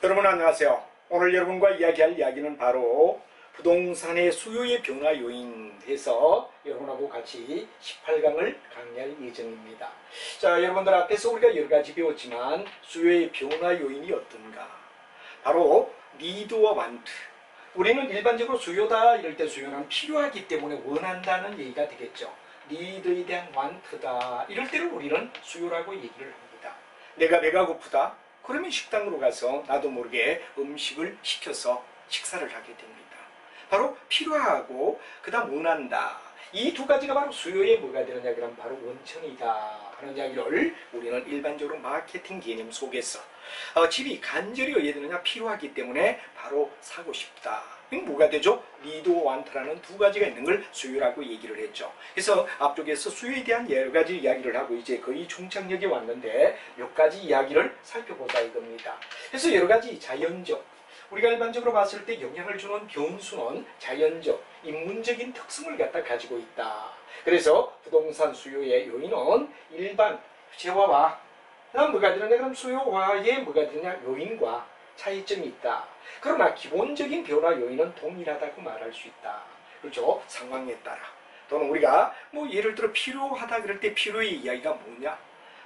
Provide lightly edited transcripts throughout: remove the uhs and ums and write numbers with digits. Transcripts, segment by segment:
여러분 안녕하세요. 오늘 여러분과 이야기할 이야기는 바로 부동산의 수요의 변화 요인에서 여러분하고 같이 18강을 강의할 예정입니다. 자, 여러분들 앞에서 우리가 여러 가지 배웠지만 수요의 변화 요인이 어떤가? 바로 니드와 완트. 우리는 일반적으로 수요다 이럴 때 수요는 필요하기 때문에 원한다는 얘기가 되겠죠. 니드에 대한 완트다 이럴 때를 우리는 수요라고 얘기를 합니다. 내가 배가 고프다. 그러면 식당으로 가서 나도 모르게 음식을 시켜서 식사를 하게 됩니다. 바로 필요하고 그 다음 원한다. 이 두 가지가 바로 수요에 뭐가 되느냐 그러면 바로 원천이다 하는 이야기를 우리는 일반적으로 마케팅 개념 속에서 집이 간절히 의해되느냐 필요하기 때문에 바로 사고 싶다. 이건 뭐가 되죠? 니드와 완트라는 두 가지가 있는 걸 수요라고 얘기를 했죠. 그래서 앞쪽에서 수요에 대한 여러 가지 이야기를 하고 이제 거의 종착역에 왔는데 몇 가지 이야기를 살펴보자 이겁니다. 그래서 여러 가지 자연적, 우리가 일반적으로 봤을 때 영향을 주는 변수는 자연적, 인문적인 특성을 갖다 가지고 있다. 그래서 부동산 수요의 요인은 일반 재화와 그다음 뭐가 되느냐 그럼 수요화에 뭐가 되느냐 요인과 차이점이 있다. 그러나 기본적인 변화 요인은 동일하다고 말할 수 있다. 그렇죠? 상황에 따라. 또는 우리가 뭐 예를 들어 필요하다 그럴 때 필요의 이야기가 뭐냐?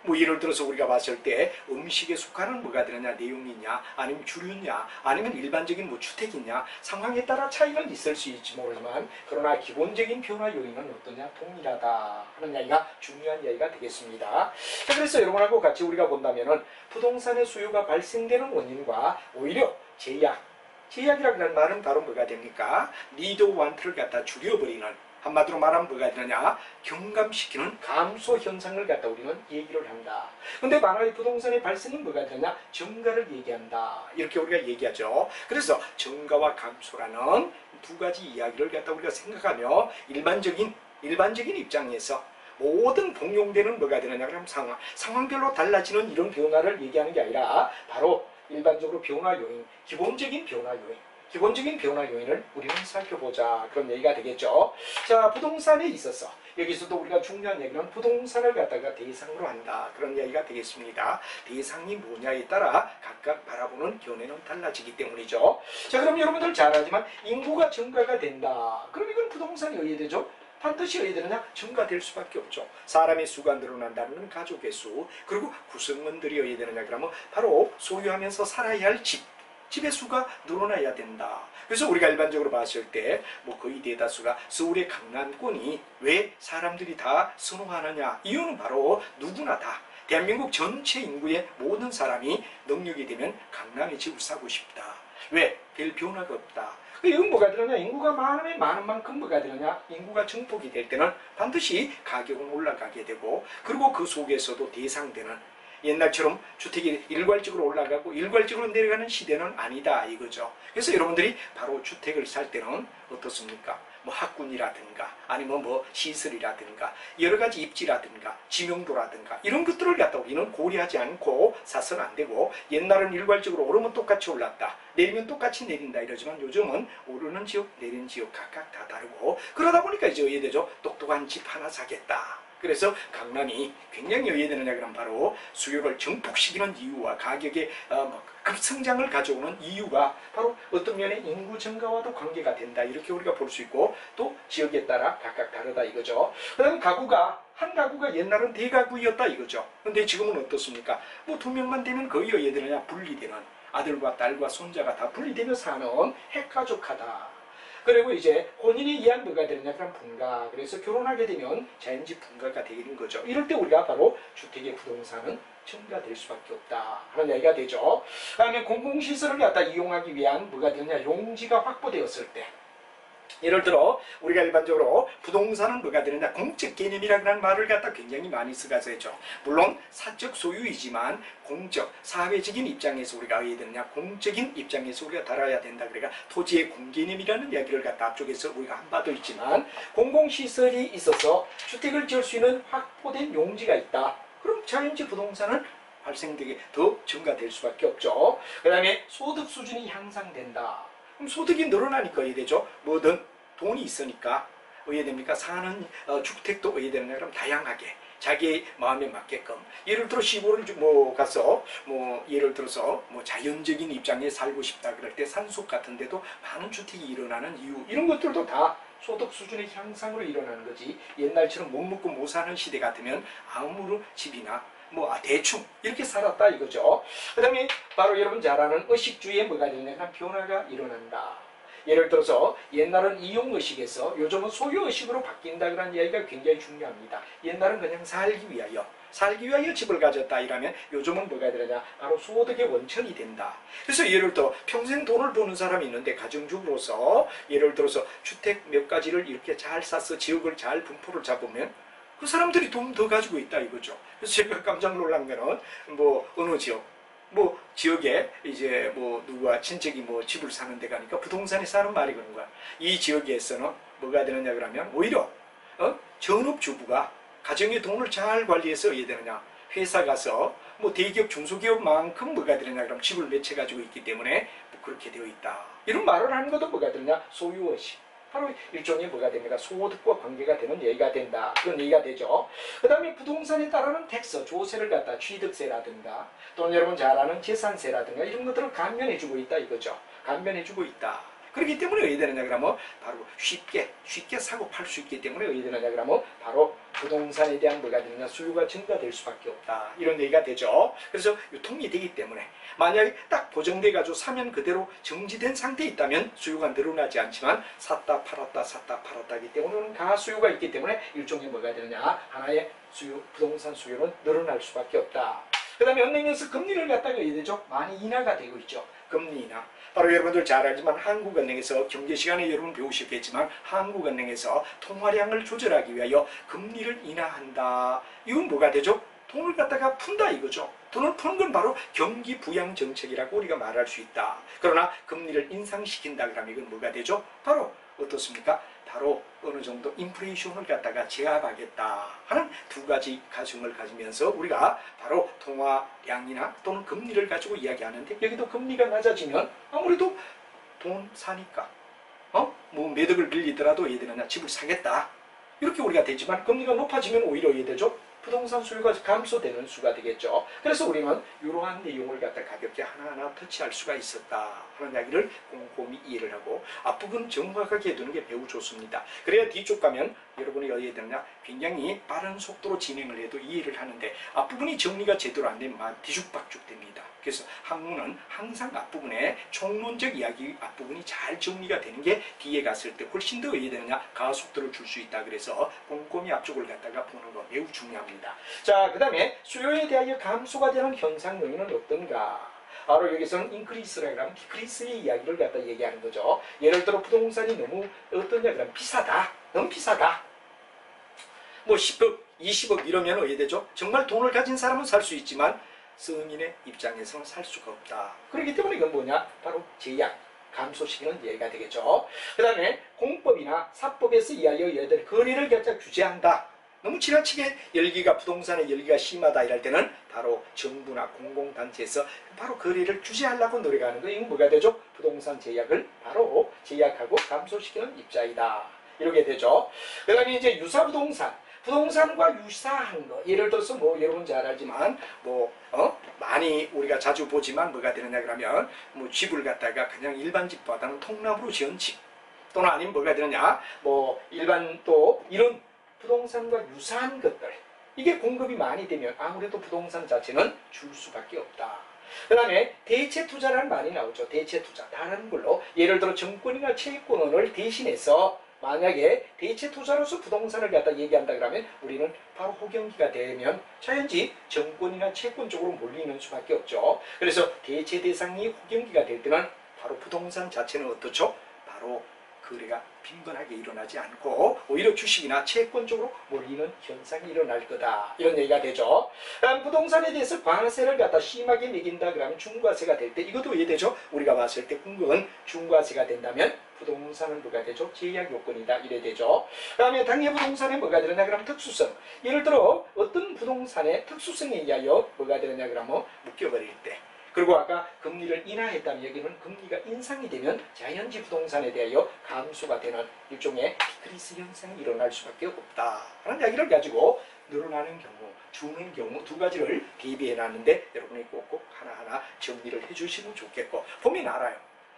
뭐 예를 들어서 우리가 봤을 때 음식에 속하는 뭐가 되느냐 내용이냐 아니면 주류냐 아니면 일반적인 뭐 주택이냐 상황에 따라 차이는 있을 수 있지 모르지만 그러나 기본적인 변화 요인은 어떠냐 동일하다 하는 이야기가 중요한 이야기가 되겠습니다. 자, 그래서 여러분하고 같이 우리가 본다면은 부동산의 수요가 발생되는 원인과 오히려 제약이라고 하는 말은 바로 뭐가 됩니까? 니드 완트를 갖다 줄여버리는 한마디로 말하면 뭐가 되느냐? 경감시키는 감소 현상을 갖다 우리는 얘기를 한다. 근데 만화의 부동산의 발생은 뭐가 되느냐? 증가를 얘기한다. 이렇게 우리가 얘기하죠. 그래서 증가와 감소라는 두 가지 이야기를 갖다 우리가 생각하며 일반적인 입장에서 모든 동용되는 뭐가 되느냐? 그럼 상황별로 달라지는 이런 변화를 얘기하는 게 아니라 바로 일반적으로 변화 요인, 기본적인 변화 요인을 우리는 살펴보자 그런 얘기가 되겠죠. 자, 부동산에 있어서 여기서도 우리가 중요한 얘기는 부동산을 갖다가 대상으로 한다 그런 얘기가 되겠습니다. 대상이 뭐냐에 따라 각각 바라보는 견해는 달라지기 때문이죠. 자, 그럼 여러분들 잘 알지만 인구가 증가가 된다. 그럼 이건 부동산이 의해되죠. 반드시 의해되느냐? 증가될 수밖에 없죠. 사람의 수가 늘어난다는 가족의 수, 그리고 구성원들이 의해되느냐 그러면 바로 소유하면서 살아야 할 집의 수가 늘어나야 된다. 그래서 우리가 일반적으로 봤을 때 뭐 거의 대다수가 서울의 강남권이 왜 사람들이 다 선호하느냐? 이유는 바로 누구나 다 대한민국 전체 인구의 모든 사람이 능력이 되면 강남에 집을 사고 싶다. 왜? 별 변화가 없다. 이건 뭐가 되느냐? 인구가 많으면 많은 만큼 뭐가 되느냐? 인구가 증폭이 될 때는 반드시 가격은 올라가게 되고 그리고 그 속에서도 대상되는 옛날처럼 주택이 일괄적으로 올라가고 일괄적으로 내려가는 시대는 아니다 이거죠. 그래서 여러분들이 바로 주택을 살 때는 어떻습니까? 뭐 학군이라든가 아니면 뭐 시설이라든가 여러 가지 입지라든가 지명도라든가 이런 것들을 갖다 우리는 고려하지 않고 사서는 안 되고 옛날은 일괄적으로 오르면 똑같이 올랐다 내리면 똑같이 내린다 이러지만 요즘은 오르는 지역 내리는 지역 각각 다 다르고 그러다 보니까 이제 의해되죠. 똑똑한 집 하나 사겠다. 그래서 강남이 굉장히 의해되느냐 그러면 바로 수요를 증폭시키는 이유와 가격의 급성장을 가져오는 이유가 바로 어떤 면에 인구 증가와도 관계가 된다 이렇게 우리가 볼 수 있고 또 지역에 따라 각각 다르다 이거죠. 그 다음에 한 가구가 옛날은 대가구였다 이거죠. 근데 지금은 어떻습니까? 뭐 두 명만 되면 거의 의해되느냐 분리되는 아들과 딸과 손자가 다 분리되며 사는 핵가족화다. 그리고 이제 혼인에 의한 뭐가 되느냐 그럼 분가. 그래서 결혼하게 되면 자연지 분가가 되는 거죠. 이럴 때 우리가 바로 주택의 부동산은 증가될 수밖에 없다 하는 얘기가 되죠. 그다음에 공공시설을 갖다 이용하기 위한 뭐가 되느냐 용지가 확보되었을 때 예를 들어 우리가 일반적으로 부동산은 뭐가 되느냐 공적 개념이라는 말을 갖다 굉장히 많이 써가서 했죠. 물론 사적 소유이지만 공적 사회적인 입장에서 우리가 해야 되느냐 공적인 입장에서 우리가 달아야 된다. 그러니까 토지의 공개념이라는 이야기를 갖다 앞쪽에서 우리가 한 바도 있지만 공공시설이 있어서 주택을 지을 수 있는 확보된 용지가 있다. 그럼 자연지 부동산은 발생되게 더 증가될 수밖에 없죠. 그 다음에 소득 수준이 향상된다. 그럼 소득이 늘어나니까 의해되죠. 뭐든 돈이 있으니까 의해됩니까? 사는 주택도 의해되느냐 그럼 다양하게 자기 마음에 맞게끔. 예를 들어 시골을 뭐 가서 뭐 예를 들어서 뭐 자연적인 입장에 살고 싶다 그럴 때 산속 같은 데도 많은 주택이 일어나는 이유, 이런 것들도 다 소득 수준의 향상으로 일어나는 거지. 옛날처럼 못 먹고 못 사는 시대 같으면 아무런 집이나 뭐 대충 이렇게 살았다 이거죠. 그 다음에 바로 여러분 잘 아는 의식주의에 뭐가 되냐면 변화가 일어난다. 예를 들어서 옛날은 이용의식에서 요즘은 소유의식으로 바뀐다 그런 이야기가 굉장히 중요합니다. 옛날은 그냥 살기 위하여 집을 가졌다 이러면 요즘은 뭐가 되느냐, 바로 소득의 원천이 된다. 그래서 예를 들어 평생 돈을 버는 사람이 있는데 가정주부로서 예를 들어서 주택 몇 가지를 이렇게 잘 사서 지역을 잘 분포를 잡으면 그 사람들이 돈 더 가지고 있다 이거죠. 그래서 제가 깜짝 놀란 거는 뭐 어느 지역 뭐 지역에 이제 뭐 누가 친척이 뭐 집을 사는 데 가니까 부동산에 사는 말이 그런 거야. 이 지역에서는 뭐가 되느냐 그러면 오히려 전업주부가 가정의 돈을 잘 관리해서 어떻게 되느냐, 회사 가서 뭐 대기업 중소기업만큼 뭐가 되느냐 그러면 집을 몇 채 가지고 있기 때문에 뭐 그렇게 되어 있다. 이런 말을 하는 것도 뭐가 되느냐, 소유의식. 바로 일종의 뭐가 됩니까? 소득과 관계가 되는 얘기가 된다. 그런 얘기가 되죠. 그 다음에 부동산에 따르는 텍스, 조세를 갖다 취득세라든가 또는 여러분 잘 아는 재산세라든가 이런 것들을 감면해주고 있다 이거죠. 감면해주고 있다. 그렇기 때문에 어디 되느냐 그러면 바로 쉽게 사고 팔 수 있기 때문에 어디 되느냐 그러면 바로 부동산에 대한 뭐가 되느냐, 수요가 증가될 수밖에 없다. 이런 얘기가 되죠. 그래서 유통이 되기 때문에 만약에 딱 보정돼 가지고 사면 그대로 정지된 상태에 있다면 수요가 늘어나지 않지만 샀다 팔았다 하기 때문에 가수요가 있기 때문에 일종의 뭐가 되느냐, 하나의 수요, 부동산 수요는 늘어날 수밖에 없다. 그 다음에 은행에서 금리를 갖다가 어디 되죠? 많이 인하가 되고 있죠. 금리 인하. 바로 여러분들 잘 알지만 한국은행에서 경제 시간에 여러분 배우셨겠지만 한국은행에서 통화량을 조절하기 위하여 금리를 인하한다. 이건 뭐가 되죠? 돈을 갖다가 푼다 이거죠. 돈을 푸는 건 바로 경기 부양 정책이라고 우리가 말할 수 있다. 그러나 금리를 인상시킨다 그러면 이건 뭐가 되죠? 바로 어떻습니까? 바로 어느 정도 인플레이션을 갖다가 제압하겠다 하는 두 가지 가정을 가지면서 우리가 바로 통화량이나 또는 금리를 가지고 이야기하는데, 여기도 금리가 낮아지면 아무래도 돈 사니까 뭐 매덕을 빌리더라도 얘들은 집을 사겠다 이렇게 우리가 되지만, 금리가 높아지면 오히려 얘되죠, 부동산 수요가 감소되는 수가 되겠죠. 그래서 우리는 이러한 내용을 갖다 가볍게 하나하나 터치할 수가 있었다 하는 이야기를 꼼꼼히 이해를 하고 앞부분 정확하게 해두는 게 매우 좋습니다. 그래야 뒤쪽 가면 여러분이 어디에 되느냐, 굉장히 빠른 속도로 진행을 해도 이해를 하는데 앞부분이 정리가 제대로 안 되면 뒤죽박죽 됩니다. 그래서 학문은 항상 앞부분에 총론적 이야기 앞부분이 잘 정리가 되는 게 뒤에 갔을 때 훨씬 더 이해되느냐, 가속도를 줄 수 있다. 그래서 꼼꼼히 앞쪽을 갖다가 보는 거 매우 중요합니다. 자, 그 다음에 수요에 대하여 감소가 되는 현상 요인은 어떤가? 바로 여기서는 인크리스라고 하면 디크리스의 이야기를 갖다 얘기하는 거죠. 예를 들어 부동산이 너무 어떠냐 그러면 비싸다, 너무 비싸다. 뭐 10억, 20억 이러면 어떻게 되죠? 정말 돈을 가진 사람은 살 수 있지만 서민의 입장에서는 살 수가 없다. 그렇기 때문에 이건 뭐냐? 바로 제약, 감소시키는 예가 되겠죠. 그 다음에 공법이나 사법에서 이하여 얘들 거래를 갖다 규제한다. 너무 지나치게 열기가, 부동산의 열기가 심하다 이럴 때는 바로 정부나 공공단체에서 바로 거래를 규제하려고 노력하는 거, 이건 뭐가 되죠? 부동산 제약을 바로 제약하고 감소시키는 입장이다. 이렇게 되죠. 그 다음에 이제 유사부동산. 부동산과 유사한 거, 예를 들어서 뭐 여러분 잘 알지만 뭐 많이 우리가 자주 보지만 뭐가 되느냐 그러면 뭐 집을 갖다가 그냥 일반 집보다는 통나무로 지은 집, 또는 아니면 뭐가 되느냐 뭐 일반 또 이런 부동산과 유사한 것들, 이게 공급이 많이 되면 아무래도 부동산 자체는 줄 수밖에 없다. 그 다음에 대체 투자라는 말이 나오죠. 대체 투자. 다른 걸로 예를 들어 정권이나 채권을 대신해서 만약에 대체 투자로서 부동산을 갖다 얘기한다 그러면 우리는 바로 호경기가 되면 자연히 정권이나 채권 쪽으로 몰리는 수밖에 없죠. 그래서 대체 대상이 호경기가 될 때는 바로 부동산 자체는 어떻죠? 바로 거래가 빈번하게 일어나지 않고 오히려 주식이나 채권 쪽으로 몰리는 현상이 일어날 거다. 이런 얘기가 되죠. 부동산에 대해서 관세를 갖다 심하게 매긴다 그러면 중과세가 될 때 이것도 이해되죠? 우리가 봤을 때 궁극은 중과세가 된다면 부동산은 뭐가 되죠? 제약 요건이다. 이래 되죠. 그 다음에 당해 부동산에 뭐가 되느냐 그러면 특수성. 예를 들어 어떤 부동산의 특수성에 의하여 뭐가 되느냐 그러면 묶여버릴 때, 그리고 아까 금리를 인하했다면 여기는 금리가 인상이 되면 자연지 부동산에 대하여 감소가 되는 일종의 디크리스 현상이 일어날 수밖에 없다 하는 이야기를 가지고 늘어나는 경우, 주는 경우 두 가지를 대비해 놨는데 여러분이 꼭꼭 하나하나 정리를 해주시면 좋겠고 보면 알아요.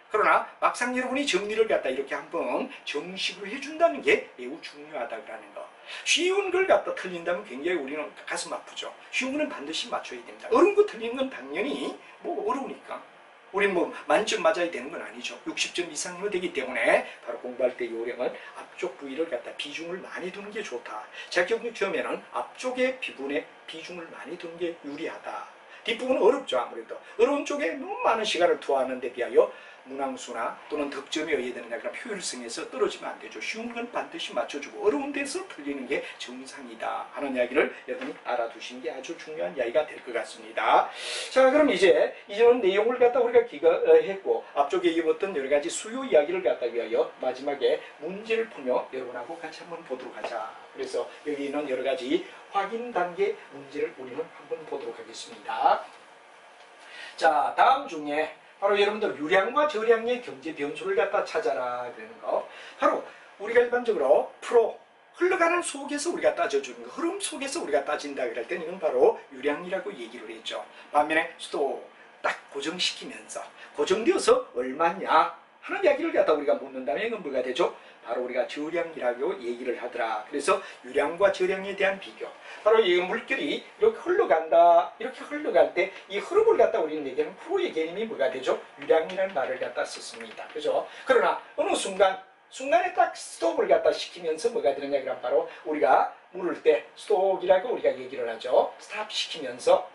그러나 막상 여러분이 정리를 갖다 이렇게 한번 정식으로 해준다는 게 매우 중요하다는 거. 쉬운 걸 갖다 틀린다면 굉장히 우리는 가슴 아프죠. 쉬운 거는 반드시 맞춰야 됩니다. 어려운 거 틀리는 건 당연히 뭐 어려우니까. 우리는 뭐 만점 맞아야 되는 건 아니죠. 60점 이상으로 되기 때문에 바로 공부할 때 요령은 앞쪽 부위를 갖다 비중을 많이 두는 게 좋다. 자격 시험에는 앞쪽의 부분에 비중을 많이 두는 게 유리하다. 뒷부분은 어렵죠. 아무래도 어려운 쪽에 너무 많은 시간을 투하하는 데 비하여 문항수나 또는 득점이 어야 되느냐 그런 효율성에서 떨어지면 안 되죠. 쉬운 건 반드시 맞춰주고 어려운 데서 틀리는 게 정상이다 하는 이야기를 여러분이 알아두시는 게 아주 중요한 이야기가 될 것 같습니다. 자, 그럼 이제는 내용을 갖다 우리가 기가했고 앞쪽에 입었던 여러 가지 수요 이야기를 갖다 위하여 마지막에 문제를 풀며 여러분하고 같이 한번 보도록 하자. 그래서 여기 있는 여러 가지 확인 단계 문제를 우리는 한번 보도록 하겠습니다. 자, 다음 중에 바로 여러분들 유량과 저량의 경제 변수를 갖다 찾아라 그러는 거. 바로 우리가 일반적으로 프로 흘러가는 속에서 우리가 따져주는 거, 흐름 속에서 우리가 따진다 그럴 때는 이건 바로 유량이라고 얘기를 했죠. 반면에 수도 딱 고정시키면서 고정되어서 얼마냐 하는 이야기를 갖다 우리가 묻는다면 이건 뭐가 되죠? 바로 우리가 저량이라고 얘기를 하더라. 그래서 유량과 저량에 대한 비교. 바로 이 물결이 이렇게 흘러간다. 이렇게 흘러갈 때 이 흐름을 갖다 우리는 얘기하는 프로의 개념이 뭐가 되죠? 유량이라는 말을 갖다 썼습니다. 그죠? 그러나 어느 순간에 딱 스톱을 갖다 시키면서 뭐가 되느냐 그럼 바로 우리가 물을 때 스톱이라고 우리가 얘기를 하죠. 스탑 시키면서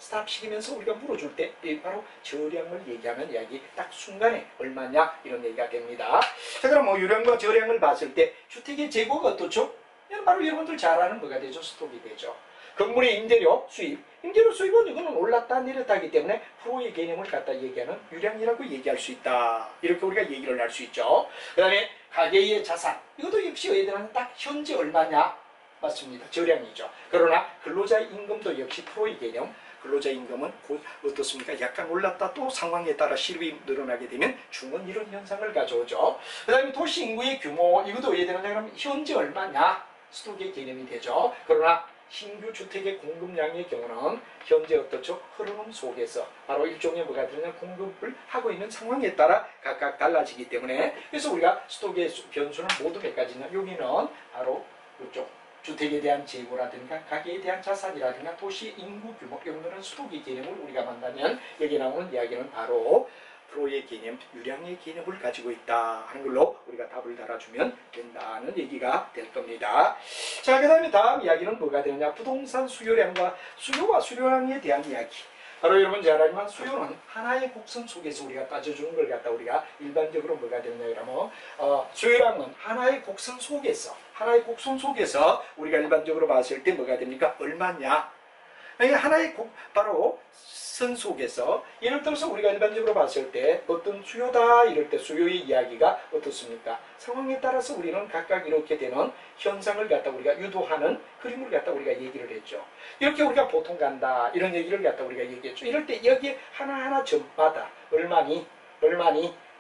우리가 물어줄 때 바로 저량을 얘기하는 이야기 딱 순간에 얼마냐 이런 얘기가 됩니다. 자, 그럼 뭐 유량과 저량을 봤을 때 주택의 재고가 어떻죠? 이건 바로 여러분들 잘 아는 뭐가 되죠? 스톱이 되죠. 건물의 임대료 수입은 이거는 올랐다 내렸다 하기 때문에 프로의 개념을 갖다 얘기하는 유량이라고 얘기할 수 있다. 이렇게 우리가 얘기를 할 수 있죠. 그 다음에 가계의 자산 이것도 역시 얘들은 딱 현재 얼마냐 맞습니다. 저량이죠. 그러나 근로자의 임금도 역시 프로의 개념. 근로자 임금은 곧 어떻습니까? 약간 올랐다 또 상황에 따라 실업이 늘어나게 되면 중은 이런 현상을 가져오죠. 그 다음에 도시 인구의 규모 이것도 왜 되느냐 그러면 현재 얼마냐 스톡의 개념이 되죠. 그러나 신규 주택의 공급량의 경우는 현재 어떻죠? 흐름 속에서 바로 일종의 뭐가 되느냐 공급을 하고 있는 상황에 따라 각각 달라지기 때문에 그래서 우리가 스톡의 변수는 모두 몇 가지냐 여기는 바로 이쪽 주택에 대한 재고라든가 가계에 대한 자산이라든가 도시 인구 규모 이런 거는 스톡의 개념을 우리가 만나면 여기 나오는 이야기는 바로 프로의 개념, 유량의 개념을 가지고 있다 하는 걸로 우리가 답을 달아주면 된다는 얘기가 될 겁니다. 자, 그 다음에 다음 이야기는 뭐가 되느냐 부동산 수요량과 수요량에 대한 이야기. 바로 여러분 잘 알지만 수요는 하나의 곡선 속에서 우리가 따져주는 걸 갖다 우리가 일반적으로 뭐가 되느냐 그러면 수요량은 하나의 곡선 속에서 우리가 일반적으로 봤을 때 뭐가 됩니까? 얼마냐? 하나의 바로 선 속에서 예를 들어서 우리가 일반적으로 봤을 때 어떤 수요다 이럴 때 수요의 이야기가 어떻습니까? 상황에 따라서 우리는 각각 이렇게 되는 현상을 갖다 우리가 유도하는 그림을 갖다 우리가 얘기를 했죠. 이렇게 우리가 보통 간다 이런 얘기를 갖다 우리가 얘기했죠. 이럴 때 여기에 하나하나 점마다 얼마니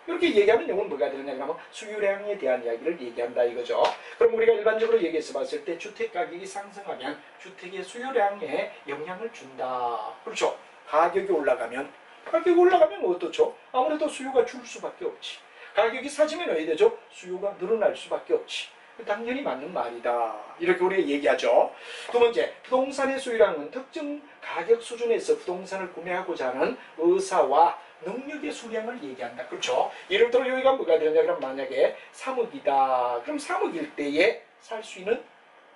이렇게 얘기하면 이건 뭐가 되느냐 그러면 수요량에 대한 이야기를 얘기한다 이거죠. 그럼 우리가 일반적으로 얘기해서 봤을 때 주택 가격이 상승하면 주택의 수요량에 영향을 준다. 그렇죠. 가격이 올라가면 어떻죠? 아무래도 수요가 줄 수밖에 없지. 가격이 사지면 어떻게 되죠? 수요가 늘어날 수밖에 없지. 당연히 맞는 말이다. 이렇게 우리가 얘기하죠. 두 번째, 부동산의 수요량은 특정 가격 수준에서 부동산을 구매하고자 하는 의사와 능력의 수량을 얘기한다. 그렇죠? 예를 들어 여기가 뭐가 되느냐 그럼 만약에 3억이다. 그럼 3억일 때에 살 수 있는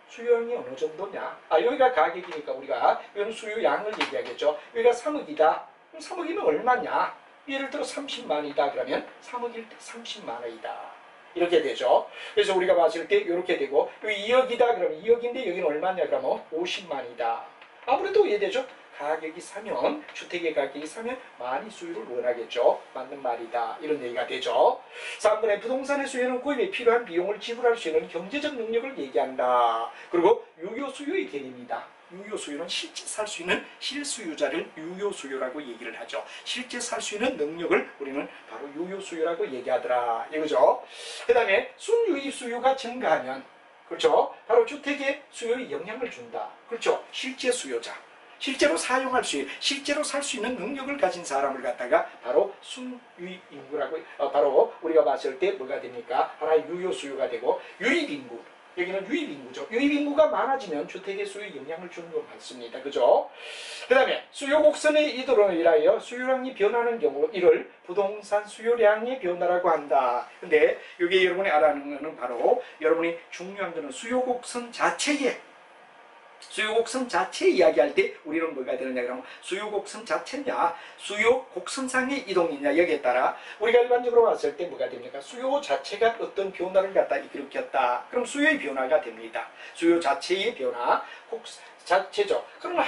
수요량이 어느 정도냐? 여기가 가격이니까 우리가 이건 수요량을 얘기하겠죠. 여기가 3억이다. 그럼 3억이면 얼마냐? 예를 들어 30만이다. 그러면 3억일 때 30만 원이다. 이렇게 되죠. 그래서 우리가 봤을 때 이렇게 되고 여기 2억이다. 그러면 2억인데 여기는 얼마냐? 그러면 50만이다. 아무래도 이해되죠? 가격이 사면 주택의 가격이 사면 많이 수요를 원하겠죠. 맞는 말이다. 이런 얘기가 되죠. 3번에 부동산의 수요는 구입에 필요한 비용을 지불할 수 있는 경제적 능력을 얘기한다. 그리고 유효수요의 개념이다. 유효수요는 실제 살 수 있는 실수요자를 유효수요라고 얘기를 하죠. 실제 살 수 있는 능력을 우리는 바로 유효수요라고 얘기하더라. 이거죠. 그 다음에 순유입 수요가 증가하면 그렇죠? 바로 주택의 수요에 영향을 준다. 그렇죠? 실제 수요자. 실제로 사용할 수 있는, 실제로 살 수 있는 능력을 가진 사람을 갖다가 바로 순유입인구라고, 바로 우리가 봤을 때 뭐가 됩니까? 하나의 유효 수요가 되고, 유입인구. 여기는 유입인구죠. 유입인구가 많아지면 주택의 수요에 영향을 주는 것 같습니다. 그죠? 그 다음에 수요 곡선의 이도로 인하여 수요량이 변하는 경우 이를 부동산 수요량의 변화라고 한다. 근데 여기 여러분이 알아야 하는 것은 바로 여러분이 중요한 것은 수요 곡선 자체에 수요 곡선 자체 이야기할 때 우리는 뭐가 되느냐 그러면 수요 곡선 자체냐 수요 곡선상의 이동이냐 여기에 따라 우리가 일반적으로 봤을 때 뭐가 됩니까? 수요 자체가 어떤 변화를 갖다 일으켰다. 그럼 수요의 변화가 됩니다. 수요 자체의 변화 자체죠. 그러면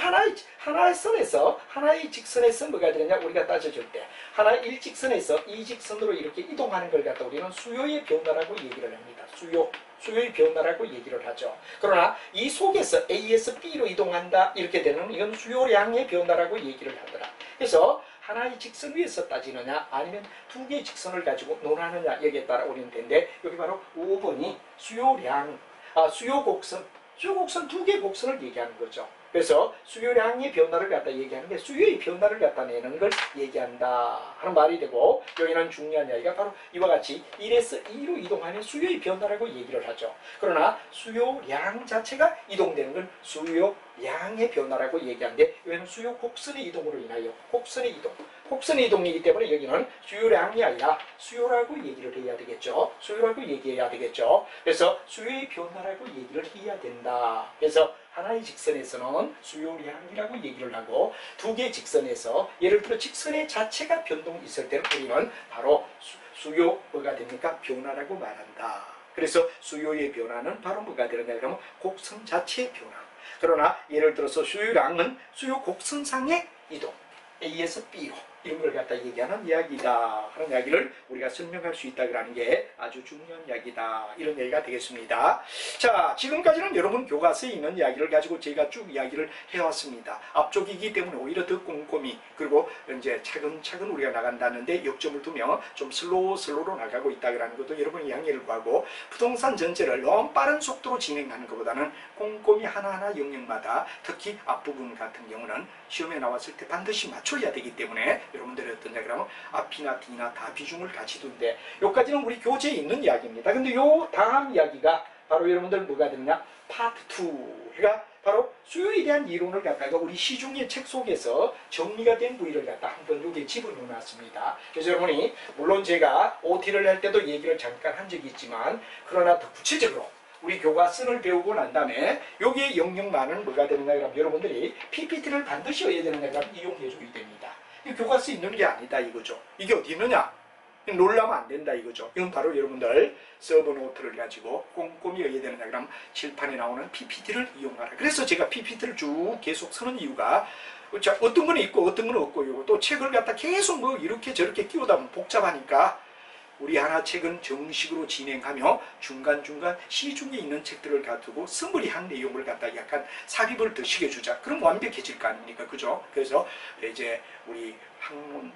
하나의 선에서 하나의 직선에서 뭐가 되느냐 우리가 따져줄 때 하나의 일직선에서 이직선으로 이렇게 이동하는 걸 갖다 우리는 수요의 변화라고 얘기를 합니다. 수요의 변화라고 얘기를 하죠. 그러나 이 속에서 A에서 B로 이동한다 이렇게 되는 이건 수요량의 변화라고 얘기를 하더라. 그래서 하나의 직선 위에서 따지느냐 아니면 두 개의 직선을 가지고 논하느냐 여기에 따라 우리는 되는데 여기 바로 5번이 수요량, 수요 곡선 두 개의 곡선을 얘기하는 거죠. 그래서 수요량의 변화를 갖다 얘기하는 게 수요의 변화를 갖다 내는 걸 얘기한다 하는 말이 되고 여기는 중요한 이야기가 바로 이와 같이 1에서 2로 이동하는 수요의 변화라고 얘기를 하죠. 그러나 수요량 자체가 이동되는 건 수요량의 변화라고 얘기하는데 여기는 수요 곡선의 이동으로 인하여 곡선의 이동이기 때문에 여기는 수요량이 아니라 수요라고 얘기를 해야 되겠죠. 수요라고 얘기해야 되겠죠. 그래서 수요의 변화라고 얘기를 해야 된다. 그래서 하나의 직선에서는 수요량이라고 얘기를 하고 두 개의 직선에서 예를 들어 직선의 자체가 변동이 있을 때는 우리는 바로 수요 뭐가 됩니까? 변화라고 말한다. 그래서 수요의 변화는 바로 뭐가 되느냐 그러면 곡선 자체의 변화. 그러나 예를 들어서 수요량은 수요 곡선상의 이동 A에서 B로 이런 걸 갖다 얘기하는 이야기다 하는 이야기를 우리가 설명할 수 있다는 게 아주 중요한 이야기다 이런 얘기가 되겠습니다. 자, 지금까지는 여러분 교과서에 있는 이야기를 가지고 제가 쭉 이야기를 해왔습니다. 앞쪽이기 때문에 오히려 더 꼼꼼히 그리고 이제 차근차근 우리가 나간다는데 역점을 두며 좀 슬로우로 나가고 있다는 것도 여러분이 양해를 구하고 부동산 전체를 너무 빠른 속도로 진행하는 것보다는 꼼꼼히 하나하나 영역마다 특히 앞부분 같은 경우는 시험에 나왔을 때 반드시 맞춰야 되기 때문에 여러분들이 어떠냐 그러면 앞이나 뒤나 다 비중을 같이 둔데 여기까지는 우리 교재에 있는 이야기입니다. 근데 요 다음 이야기가 바로 여러분들 뭐가 되느냐 파트 2가 바로 수요에 대한 이론을 갖다가 우리 시중의 책 속에서 정리가 된 부위를 갖다 한번 여기에 집어넣어 놨습니다. 그래서 여러분이 물론 제가 OT를 할 때도 얘기를 잠깐 한 적이 있지만 그러나 더 구체적으로 우리 교과서를 배우고 난 다음에 여기에 영역만은 뭐가 되느냐 그러면 여러분들이 PPT를 반드시 해야 되느냐 그러면 이용해 줘야 됩니다. 이 교과서에 있는 게 아니다 이거죠. 이게 어디 있느냐? 놀라면 안 된다 이거죠. 이건 바로 여러분들 서버 노트를 가지고 꼼꼼히 해야 되느냐 그러면 칠판에 나오는 PPT를 이용하라. 그래서 제가 PPT를 쭉 계속 쓰는 이유가 자, 어떤 건 있고 어떤 건 없고 또 책을 갖다 계속 뭐 이렇게 저렇게 끼우다 보면 복잡하니까 우리 하나 책은 정식으로 진행하며 중간중간 시중에 있는 책들을 가지고 스무리한 내용을 갖다 약간 삽입을 더 시켜주자. 그럼 완벽해질 거 아닙니까? 그죠? 그래서 이제 우리 학문,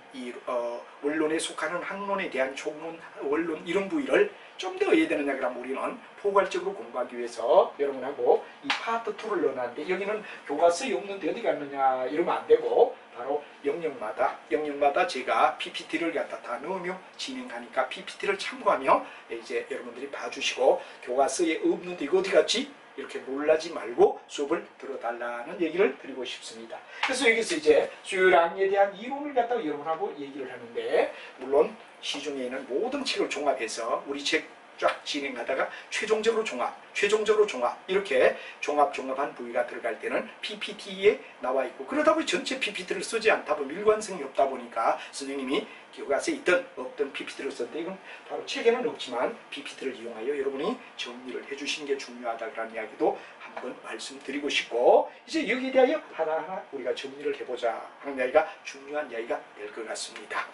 원론에 속하는 학문에 대한 총론, 원론 이런 부위를 좀 더 해야 되느냐 그러면 우리는 포괄적으로 공부하기 위해서 여러분하고 이 파트 2를 넣어놨는데 여기는 교과서에 없는데 어디 갔느냐 이러면 안 되고 바로 영역마다 제가 PPT를 갖다 다 넣으며 진행하니까 PPT를 참고하며 이제 여러분들이 봐주시고 교과서에 없는데 이거 어디 갔지? 이렇게 놀라지 말고 수업을 들어달라는 얘기를 드리고 싶습니다. 그래서 여기서 이제 수요량에 대한 이론을 갖다가 여러분하고 얘기를 하는데 물론 시중에 있는 모든 책을 종합해서 우리 책 쫙 진행하다가 최종적으로 종합 이렇게 종합한 부위가 들어갈 때는 PPT에 나와 있고 그러다 보니 전체 PPT를 쓰지 않다 보면 일관성이 없다 보니까 선생님이 교과서에 있든 없든 PPT를 썼는데 이건 바로 책에는 없지만 PPT를 이용하여 여러분이 정리를 해주시는 게 중요하다는 이야기도 한번 말씀드리고 싶고 이제 여기에 대하여 하나하나 우리가 정리를 해보자 하는 이야기가 중요한 이야기가 될 것 같습니다.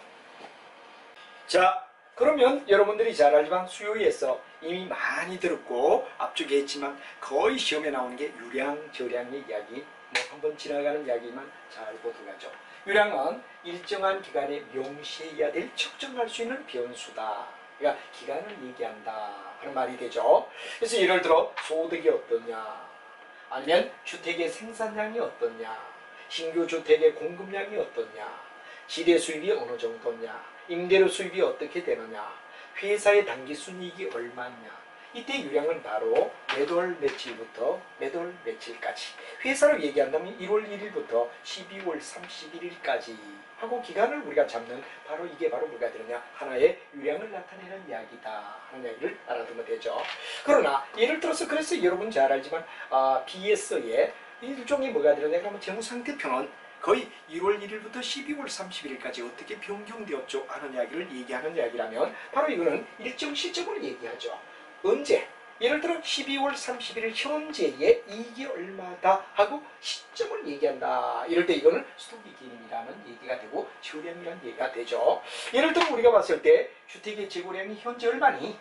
자, 그러면 여러분들이 잘 알지만 수요에서 이미 많이 들었고 앞쪽에 했지만 거의 시험에 나오는 게 유량, 저량의 이야기 뭐 한번 지나가는 이야기만 잘 보도록 하죠. 유량은 일정한 기간에 명시해야 될 측정할 수 있는 변수다. 그러니까 기간을 얘기한다 하는 말이 되죠. 그래서 예를 들어 소득이 어떠냐, 아니면 주택의 생산량이 어떠냐, 신규 주택의 공급량이 어떠냐, 지대 수입이 어느 정도냐, 임대료 수입이 어떻게 되느냐, 회사의 단기 순이익이 얼마냐. 이때 유량은 바로 매월 며칠부터 매월 며칠까지, 회사로 얘기한다면 1월 1일부터 12월 31일까지 하고 기간을 우리가 잡는, 바로 이게 바로 뭐가 되느냐, 하나의 유량을 나타내는 이야기다 하는 이야기를 알아두면 되죠. 그러나 예를 들어서, 그래서 여러분 잘 알지만 BS의 일종의 뭐가 되느냐, 그러면 재무상태표는 거의 1월 1일부터 12월 31일까지 어떻게 변경되었죠 하는 이야기를 얘기하는 이야기라면, 바로 이거는 일정 시점을 얘기하죠. 언제? 예를 들어 12월 31일 현재의 이익이 얼마다 하고 시점을 얘기한다. 이럴 때 이거는 스토기 개념이라는 얘기가 되고 저량이라는 얘기가 되죠. 예를 들어 우리가 봤을 때 주택의 재고량이 현재 얼마니?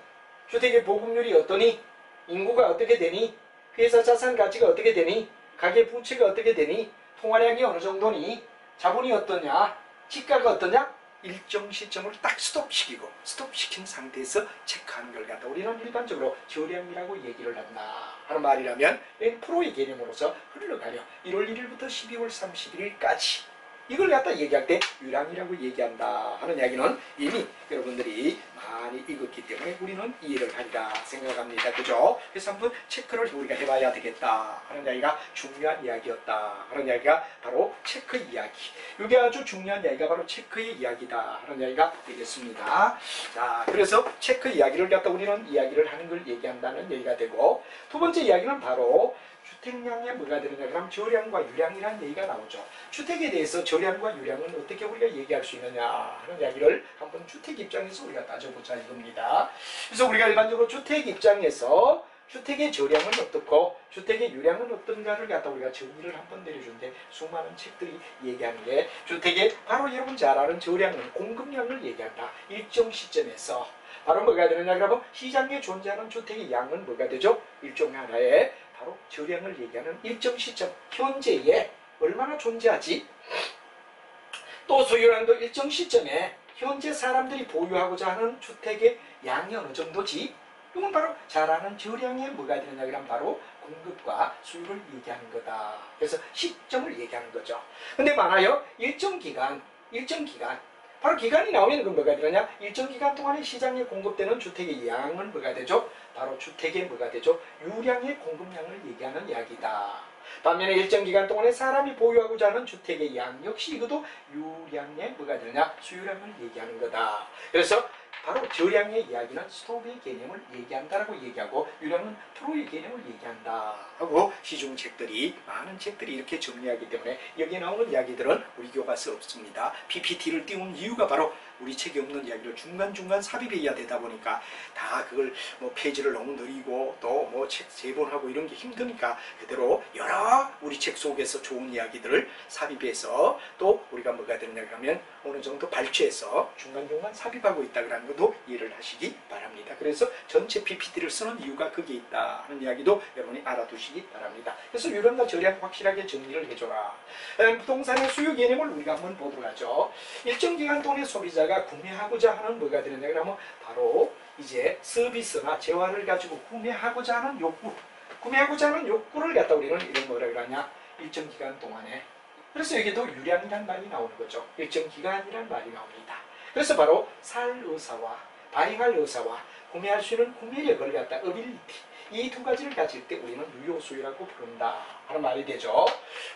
주택의 보급률이 어떠니? 인구가 어떻게 되니? 회사 자산 가치가 어떻게 되니? 가계 부채가 어떻게 되니? 통화량이 어느 정도니? 자본이 어떠냐? 지가가 어떠냐? 일정 시점을 딱 스톱시킨 상태에서 체크하는 걸 갖다 우리는 일반적으로 저량이라고 얘기를 한다 하는 말이라면, 프로의 개념으로서 흘러가려 1월 1일부터 12월 31일까지 이걸 갖다 얘기할 때 유량이라고 얘기한다 하는 이야기는 이미 여러분들이 많이 읽었기 때문에 우리는 이해를 하리라 생각합니다. 그죠? 그래서 한번 체크를 우리가 해봐야 되겠다 하는 이야기가 중요한 이야기였다 하는 이야기가 바로 체크 이야기. 이게 아주 중요한 이야기가 바로 체크의 이야기다 하는 이야기가 되겠습니다. 자, 그래서 체크 이야기를 갖다 우리는 이야기를 하는 걸 얘기한다는 얘기가 되고, 두 번째 이야기는 바로 주택량에 뭐가 되느냐, 그럼 저량과 유량이라는 얘기가 나오죠. 주택에 대해서 저량과 유량은 어떻게 우리가 얘기할 수 있느냐 하는 이야기를 한번 주택 입장에서 우리가 따져보자 이겁니다. 그래서 우리가 일반적으로 주택 입장에서 주택의 저량은 어떻고 주택의 유량은 어떤가를 갖다 우리가 정의를 한번 내려주는데, 수많은 책들이 얘기하는 게 주택의 바로 여러분 잘 아는 저량은 공급량을 얘기한다. 일정 시점에서 바로 뭐가 되느냐, 그러면 시장에 존재하는 주택의 양은 뭐가 되죠? 일종의 하나의 바로 저량을 얘기하는 일정 시점, 현재에 얼마나 존재하지? 또 소유량도 일정 시점에 현재 사람들이 보유하고자 하는 주택의 양이 어느 정도지? 이건 바로 잘 아는 저량에 뭐가 되느냐, 그러면 바로 공급과 수요를 얘기하는 거다. 그래서 시점을 얘기하는 거죠. 근데 많아요. 일정 기간, 바로 기간이 나오면 그건 뭐가 되느냐, 일정 기간 동안에 시장에 공급되는 주택의 양은 뭐가 되죠? 바로 주택의 뭐가 되죠? 유량의 공급량을 얘기하는 이야기다. 반면에 일정 기간 동안에 사람이 보유하고자 하는 주택의 양 역시 이것도 유량의 뭐가 되느냐, 수요량을 얘기하는 거다. 그래서 바로 저량의 이야기는 스톱의 개념을 얘기한다라고 얘기하고, 유량은 프로의 개념을 얘기한다 하고 시중책들이, 많은 책들이 이렇게 정리하기 때문에 여기에 나오는 이야기들은 우리 교과서에 없습니다. PPT를 띄운 이유가 바로 우리 책에 없는 이야기를 중간중간 삽입해야 되다 보니까, 다 그걸 뭐 페이지를 너무 느리고 또 뭐 책 재본하고 이런 게 힘드니까 그대로 여러 우리 책 속에서 좋은 이야기들을 삽입해서, 또 우리가 뭐가 되느냐 그러면 어느 정도 발췌해서 중간중간 삽입하고 있다 그러는 것도 이해를 하시기 바랍니다. 그래서 전체 PPT를 쓰는 이유가 그게 있다 하는 이야기도 여러분이 알아두시기 바랍니다. 그래서 유량과 저량 확실하게 정리를 해줘라. 부동산의 수요 개념을 우리가 한번 보도록 하죠. 일정 기간 동안에 소비자가 구매하고자 하는 뭐가 되느냐 그러면 바로 이제 서비스나 재화를 가지고 구매하고자 하는 욕구를 갖다 우리는 이런 뭐라 그러냐, 일정 기간 동안에. 그래서 여기도 유량이란 말이 나오는 거죠. 일정 기간이란 말이 나옵니다. 그래서 바로 살 의사와 발행할 의사와 구매할 수 있는 구매력을 갖다 어빌리티, 이 두 가지를 가질 때 우리는 유효수요라고 부른다 하는 말이 되죠.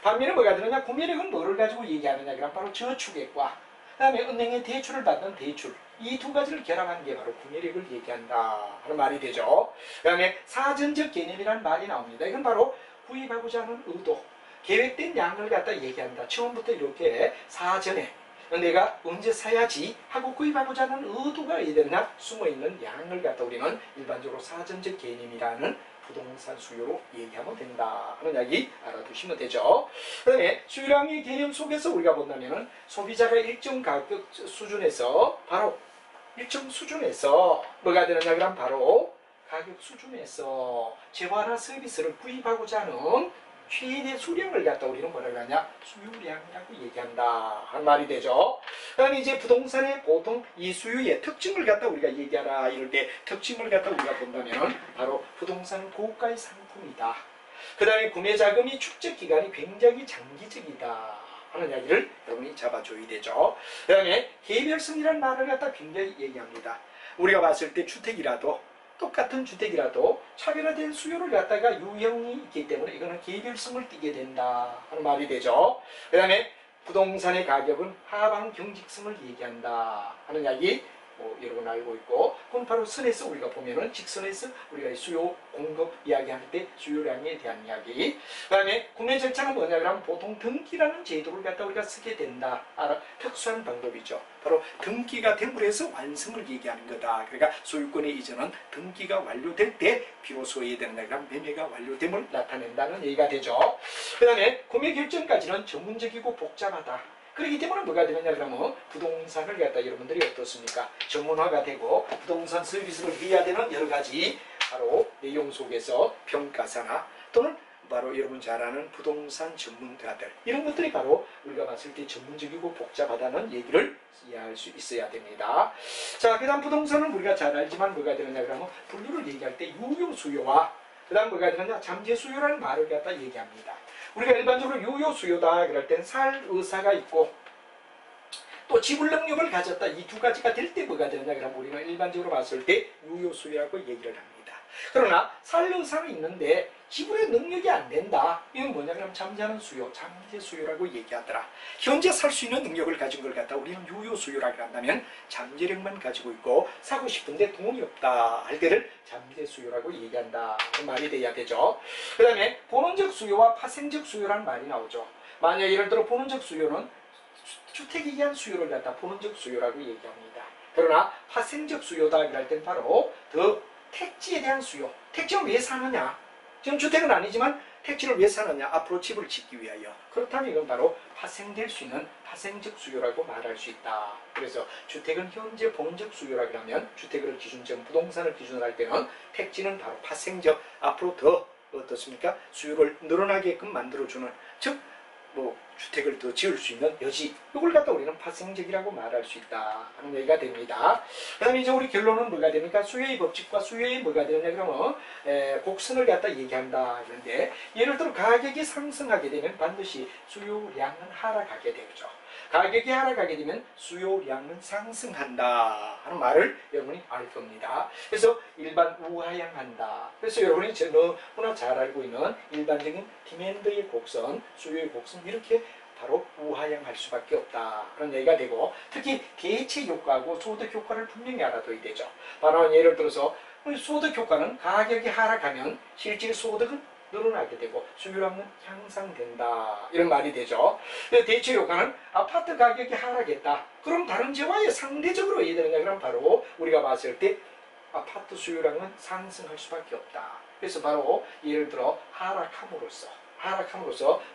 반면에 뭐가 되느냐, 구매력은 뭐를 가지고 얘기하느냐 그러면 바로 저축액과 그 다음에 은행에 대출을 받는 대출, 이 두 가지를 결합한 게 바로 구매력을 얘기한다 하는 말이 되죠. 그 다음에 사전적 개념이라는 말이 나옵니다. 이건 바로 구입하고자 하는 의도, 계획된 양을 갖다 얘기한다. 처음부터 이렇게 사전에 내가 언제 사야지 하고 구입하고자 하는 의도가 어디됐나, 숨어있는 양을 갖다 우리는 일반적으로 사전적 개념이라는 부동산 수요로 얘기하면 된다 하는 이야기 알아두시면 되죠. 그 다음에 수요량의 개념 속에서 우리가 본다면은 소비자가 일정 가격 수준에서, 바로 일정 수준에서 뭐가 되느냐 그러면 바로 가격 수준에서 재화나 서비스를 구입하고자 하는 최대 수량을 갖다 우리는 뭐라고 하냐? 수요량이라고 얘기한다 하는 말이 되죠. 그 다음에 이제 부동산의 보통 이 수요의 특징을 갖다 우리가 얘기하라 이럴 때 특징을 갖다 우리가 본다면 바로 부동산은 고가의 상품이다. 그 다음에 구매 자금이 축적 기간이 굉장히 장기적이다 하는 이야기를 여러분이 잡아줘야 되죠. 그 다음에 개별성이라는 말을 갖다 굉장히 얘기합니다. 우리가 봤을 때 주택이라도 똑같은 주택이라도 차별화된 수요를 갖다가 유형이 있기 때문에 이거는 개별성을 띠게 된다 하는 말이 되죠. 그 다음에 부동산의 가격은 하방 경직성을 얘기한다 하는 이야기 여러분 알고 있고, 그건 바로 선에서 우리가 보면은 직선에서 우리가 수요 공급 이야기할 때 수요량에 대한 이야기. 그 다음에 구매 절차는 뭐냐 그러면 보통 등기라는 제도를 갖다 우리가 쓰게 된다. 특수한 방법이죠. 바로 등기가 됨으로 해서 완성을 얘기하는 거다. 그러니까 소유권의 이전은 등기가 완료될 때 비로소 해야 된다. 그럼 매매가 완료됨을 나타낸다는 얘기가 되죠. 그 다음에 구매 결정까지는 전문적이고 복잡하다. 그렇기 때문에 뭐가 되느냐 그러면 부동산을 갖다 여러분들이 어떻습니까? 전문화가 되고 부동산 서비스를 해야 되는 여러 가지 바로 내용 속에서 평가사나 또는 바로 여러분 잘 아는 부동산 전문가들 이런 것들이 바로 우리가 봤을 때 전문적이고 복잡하다는 얘기를 이해할 수 있어야 됩니다. 자, 그 다음 부동산은 우리가 잘 알지만 뭐가 되느냐 그러면 분류를 얘기할 때 유효 수요와 그 다음 뭐가 되느냐 잠재 수요라는 말을 갖다 얘기합니다. 우리가 일반적으로 유효 수요다 그럴 땐 살 의사가 있고 또 지불 능력을 가졌다 이 두 가지가 될 때 뭐가 되느냐 그러면 우리는 일반적으로 봤을 때 유효 수요라고 얘기를 합니다. 그러나 살 의사는 있는데 지불의 능력이 안 된다. 이건 뭐냐 그러면 잠재하는 수요, 잠재 수요라고 얘기하더라. 현재 살 수 있는 능력을 가진 걸 갖다 우리는 유효 수요라고 한다면 잠재력만 가지고 있고 사고 싶은데 돈이 없다 할 때를 잠재 수요라고 얘기한다. 그 말이 돼야 되죠. 그 다음에 본원적 수요와 파생적 수요라는 말이 나오죠. 만약 예를 들어 본원적 수요는 주택에 의한 수요를 갖다 본원적 수요라고 얘기합니다. 그러나 파생적 수요다 할 땐 바로 더 택지에 대한 수요. 택지는 왜 사느냐? 지금 주택은 아니지만 택지를 왜 사느냐? 앞으로 집을 짓기 위하여. 그렇다면 이건 바로 파생될 수 있는 파생적 수요라고 말할 수 있다. 그래서 주택은 현재 본적 수요라고 하면 주택을 기준점 부동산을 기준으로 할 때는 택지는 바로 파생적 앞으로 더 어떻습니까? 수요를 늘어나게끔 만들어주는 즉 주택을 더 지을 수 있는 여지 이걸 갖다 우리는 파생적이라고 말할 수 있다 하는 얘기가 됩니다. 그 다음에 이제 우리 결론은 뭐가 됩니까? 수요의 법칙과 수요의 뭐가 되느냐 그러면 곡선을 갖다 얘기한다 그런데 예를 들어 가격이 상승하게 되면 반드시 수요량은 하락하게 되죠. 가격이 하락하게 되면 수요량은 상승한다 하는 말을 여러분이 알 겁니다. 그래서 일반 우하향한다. 그래서 여러분이 너무나 잘 알고 있는 일반적인 디맨드의 곡선, 수요의 곡선 이렇게 바로 우하향할 수밖에 없다 그런 얘기가 되고 특히 대체 효과하고 소득 효과를 분명히 알아둬야 되죠. 바로 예를 들어서 소득 효과는 가격이 하락하면 실질 소득은 늘어나게 되고 수요량은 향상된다 이런 말이 되죠. 대체 효과는 아파트 가격이 하락했다. 그럼 다른 지역과의 상대적으로 해야 되느냐 그럼 바로 우리가 봤을 때 아파트 수요량은 상승할 수밖에 없다. 그래서 바로 예를 들어 하락함으로써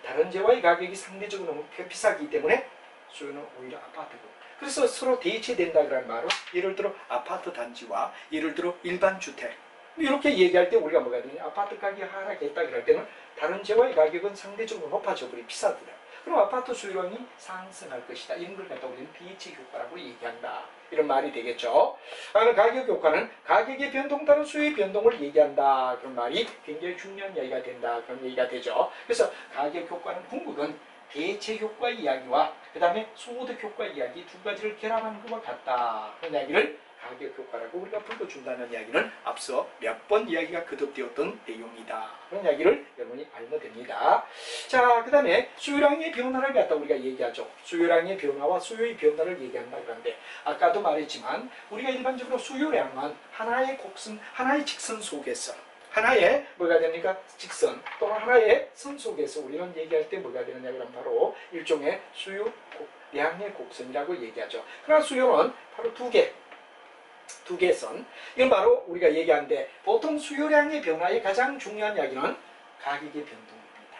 다른 지역과의 가격이 상대적으로 너무 비싸기 때문에 수요는 오히려 아파트고 그래서 서로 대체된다 그런 말은 예를 들어 아파트 단지와 예를 들어 일반 주택 이렇게 얘기할 때 우리가 뭐가 되냐 아파트 가격이 하락했다 그럴 때는 다른 지역의 가격은 상대적으로 높아져 버리 비싸더라. 그럼 아파트 수요량이 상승할 것이다. 이런 걸 갖다 우리는 대체 효과라고 얘기한다. 이런 말이 되겠죠. 가격 효과는 가격의 변동 따른 수요의 변동을 얘기한다. 그런 말이 굉장히 중요한 이야기가 된다. 그런 얘기가 되죠. 그래서 가격 효과는 궁극은 대체 효과 이야기와 그 다음에 소득 효과 이야기 두 가지를 결합한 것과 같다. 그런 이야기를 가격 효과라고 우리가 불러준다는 이야기는 앞서 몇 번 이야기가 거듭되었던 내용이다. 그런 이야기를 여러분이 알면 됩니다. 자, 그 다음에 수요량의 변화를 갖다 우리가 얘기하죠. 수요량의 변화와 수요의 변화를 얘기한다 그러는데 아까도 말했지만 우리가 일반적으로 수요량은 하나의 곡선, 하나의 직선 속에서 하나의 뭐가 됩니까? 직선 또는 하나의 선 속에서 우리는 얘기할 때 뭐가 되느냐 그러면 바로 일종의 수요량의 곡선이라고 얘기하죠. 그러나 수요는 바로 두 개의 선. 이건 바로 우리가 얘기하는데 보통 수요량의 변화의 가장 중요한 이야기는 가격의 변동입니다.